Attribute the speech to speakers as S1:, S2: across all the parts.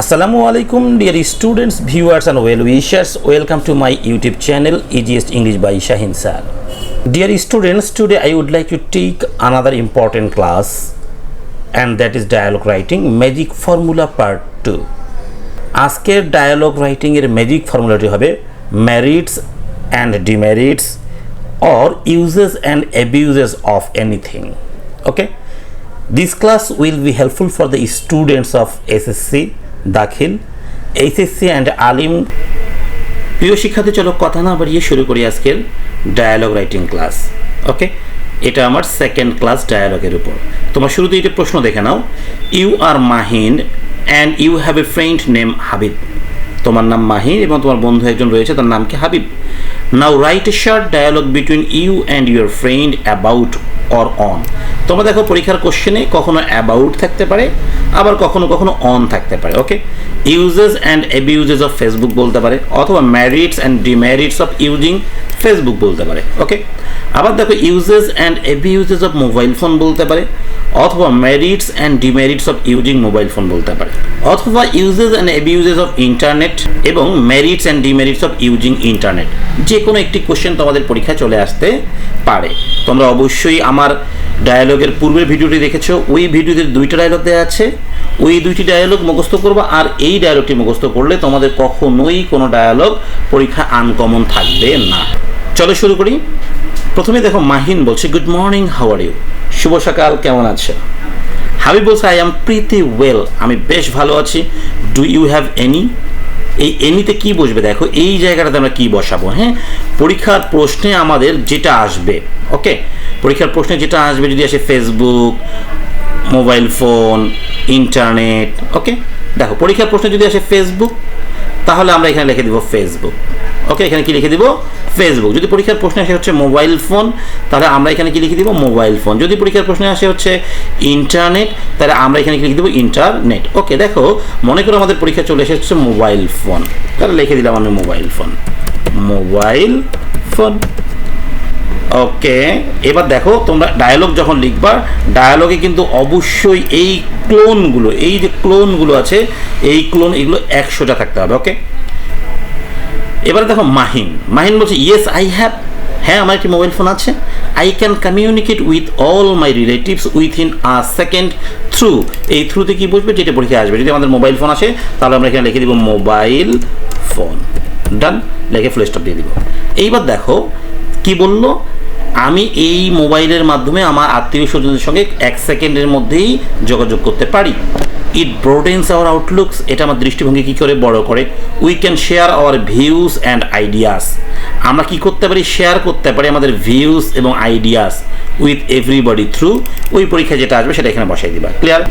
S1: Assalamu alaikum dear students, viewers and well wishers. Welcome to my YouTube channel Easiest English by Shahin sir. Dear students, today I would like to take another important class and that is dialogue writing magic formula part 2. আজকের dialogue writing এর magic formulaটি হবে merits and demerits or uses and abuses of anything. Okay? This class will be helpful for the students of SSC, Dakhil, HSC and Alim. প্রিয় শিক্ষার্থী, চলো কথা না বাড়িয়ে শুরু করি আজকের ডায়ালগ রাইটিং ক্লাস। ওকে, এটা আমার সেকেন্ড ক্লাস ডায়ালগের উপর। তোমার শুরুতে এটা প্রশ্ন দেখে নাও, you are Mahin and you have a friend name Habib. তোমার নাম মাহিন এবং তোমার বন্ধু একজন রয়েছে, তার নাম কি Habib. Now write a short dialogue between you and your friend about or on. তোমরা দেখো পরীক্ষার কোশ্চেনে কখনো অ্যাবাউট থাকতে পারে, আবার কখনো কখনো অন থাকতে পারে। Okay, uses and abuses of Facebook বলতে পারে, অথবা merits and demerits of using Facebook বলতে পারে। ওকে, আবার দেখো uses and abuses of mobile phone বলতে পারে, অথবা merits and demerits of using mobile phone বলতে পারে, অথবা uses and abuses of internet এবং merits and demerits of using internet. যে কোনো একটি কোশ্চেন তোমাদের পরীক্ষায় চলে আসতে পারে। তোমরা অবশ্যই আমার ডায়ালগের পূর্বের ভিডিওটি দেখেছো, ওই ভিডিওতে দুইটা ডায়ালগ দেওয়া আছে, ওই দুইটি ডায়ালগ মুখস্থ করবা, আর এই ডায়ালগটি মুখস্থ করলে তোমাদের কখনোই কোনো ডায়ালগ পরীক্ষা আনকমন থাকবে না। চলো শুরু করি। প্রথমে দেখো মাহিন বলছে, good morning, how are you? শুভ সকাল, কেমন আছে? হাবিব বলছে, আই অ্যাম প্রিটি ওয়েল, আমি বেশ ভালো আছি। Do you have any? এই এনিতে কি বসবে? দেখো এই জায়গাটাতে আমরা কি বসাবো। হ্যাঁ, পরীক্ষার প্রশ্নে আমাদের যেটা আসবে, ওকে, পরীক্ষার প্রশ্নে যেটা আসবে যদি আসে ফেসবুক, মোবাইল ফোন, ইন্টারনেট। ওকে, দেখো পরীক্ষার প্রশ্নে যদি আসে ফেসবুক, তাহলে আমরা এখানে লিখে দিব ফেসবুক। ওকে, এখানে কি লিখে দিব? ফেসবুক। যদি পরীক্ষার প্রশ্নে আসে হচ্ছে মোবাইল ফোন, তাহলে আমরা এখানে কি লিখে দিব? Mobile phone. যদি পরীক্ষার প্রশ্নে আসে হচ্ছে ইন্টারনেট, তাহলে আমরা এখানে কি লিখে দেবো? ইন্টারনেট। ওকে, দেখো মনে করো আমাদের পরীক্ষা চলে এসেছে মোবাইল ফোন, তাহলে লিখে দিলাম আমি মোবাইল ফোন, মোবাইল ফোন। ওকে, এবার দেখো তোমরা ডায়ালগ যখন লিখবা, ডায়ালগে কিন্তু অবশ্যই এই ক্লোনগুলো, এই যে ক্লোনগুলো আছে, এই ক্লোন এগুলো 100টা থাকতে হবে। ওকে, এবার দেখো মাহিন বলছে, ইয়েস আই হ্যাভ, হ্যাঁ আমার একটি মোবাইল ফোন আছে। I can communicate with all my relatives within a second through. এই থ্রুতে কি বসবে? যেটা পরীক্ষায় আসবে। যদি আমাদের মোবাইল ফোন আসে, তাহলে আমরা এখানে লিখে দিব মোবাইল ফোন। ডান, লিখে ফুল স্টপ দিয়ে দিব। এইবার দেখো কি বললো, আমি এই মোবাইলের মাধ্যমে আমার আত্মীয় স্বজনদের সঙ্গে 1 সেকেন্ডের মধ্যেই যোগাযোগ করতে পারি। ইট ব্রোডেন্স আওয়ার আউটলুকস, এটা আমার দৃষ্টিভঙ্গি কী করে বড় করে। We can share our views and ideas, আমরা কি করতে পারি? শেয়ার করতে পারি আমাদের ভিউজ এবং আইডিয়াস উইথ এভরিবডি থ্রু। ওই পরীক্ষা যেটা আসবে সেটা এখানে বসাই দিবা। ক্লিয়ার?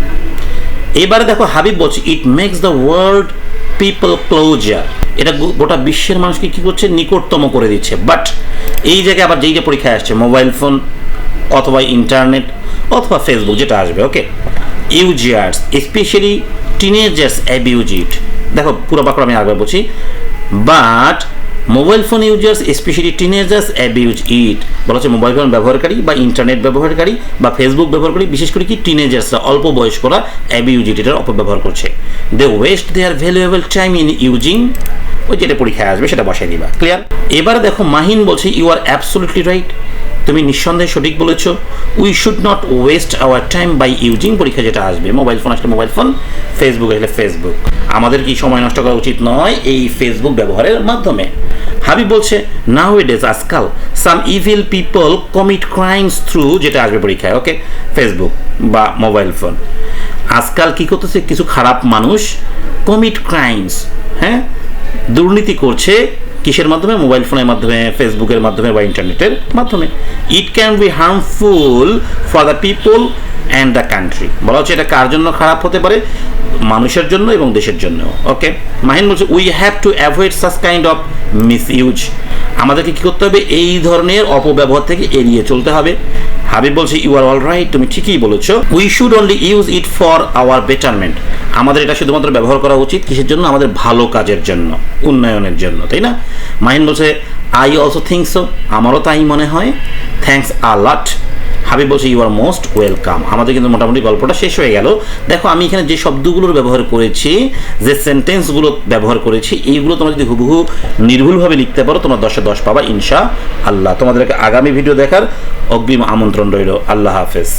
S1: এবারে দেখো হাবিব বলছে, it makes the world people closer, এটা গোটা বিশ্বের মানুষকে কি করছে? নিকটতম করে দিচ্ছে। বাট এই জায়গায় আবার যেইটা পরীক্ষায় আসছে মোবাইল ফোন অথবা ইন্টারনেট অথবা ফেসবুক যেটা আসবে। Okay, users specially teenagers abuse it. দেখো পুরো বাক্য আমি আগে বলছি, but mobile phone users specially teenagers abuse it. বলা হচ্ছে মোবাইল ফোন ব্যবহারকারী বা ইন্টারনেট ব্যবহারকারী বা ফেসবুক ব্যবহারকারী, বিশেষ করে কি টিনেজার্সরা, অল্প বয়স্করা অ্যাবিউজ ইট, এটার অপব্যবহার করছে। They waste their valuable time in using, ওই যেটা পরীক্ষায় আসবে সেটা বসাই দিবা। ক্লিয়ার? এবার দেখো মাহিন বলছে, ইউ আর অ্যাবসলিউটলি রাইট, তুমি নিঃসন্দেহে সঠিক বলেছো। We should not waste our time by using, পরীক্ষা যেটা আসবে মোবাইল ফোন আসলে মোবাইল ফোন, ফেসবুক আসলে ফেসবুক, আমাদের কি সময় নষ্ট করা উচিত নয় এই ফেসবুক ব্যবহারের মাধ্যমে। হাবিব বলছে, নাউএডেজ আজকাল some evil people commit crimes through, যেটা আসবে পরীক্ষায়। ওকে, ফেসবুক বা মোবাইল ফোন। আজকাল কি করতেছে? কিছু খারাপ মানুষ কমিট ক্রাইমস, হ্যাঁ, দুর্নীতি করছে কিসের মাধ্যমে? মোবাইল ফোনের মাধ্যমে, ফেসবুকের মাধ্যমে বা ইন্টারনেটের মাধ্যমে। It can be harmful for the people and the country, বলা হচ্ছে এটা কার জন্য খারাপ হতে পারে? মানুষের জন্য এবং দেশের জন্য। ওকে, মাহিন বলছে, we have to avoid such kind of misuse, আমাদেরকে কী করতে হবে? এই ধরনের অপব্যবহার থেকে এড়িয়ে চলতে হবে। হাবিব বলছে, ইউ আর অল রাইট, তুমি ঠিকই বলেছো। We should only use it for our betterment, আমাদের এটা শুধুমাত্র ব্যবহার করা উচিত কিসের জন্য? আমাদের ভালো কাজের জন্য, উন্নয়নের জন্য, তাই না? মাহিন বলছে, আই অলসো থিঙ্ক সো, আমারও তাই মনে হয়। থ্যাঙ্কস আ লট, হাবিব বলছে ইউ আর মোস্ট ওয়েলকাম। আমাদের কিন্তু মোটামুটি গল্পটা শেষ হয়ে গেল। দেখো আমি এখানে যে শব্দগুলোর ব্যবহার করেছি, যে সেন্টেন্সগুলো ব্যবহার করেছি, এইগুলো তোমরা যদি হুবহু নির্ভুলভাবে লিখতে পারো তোমরা 10-এ 10 পাবা ইনশাআল্লাহ। তোমাদেরকে আগামী ভিডিও দেখার অগ্রিম আমন্ত্রণ রইল। আল্লাহ হাফেজ।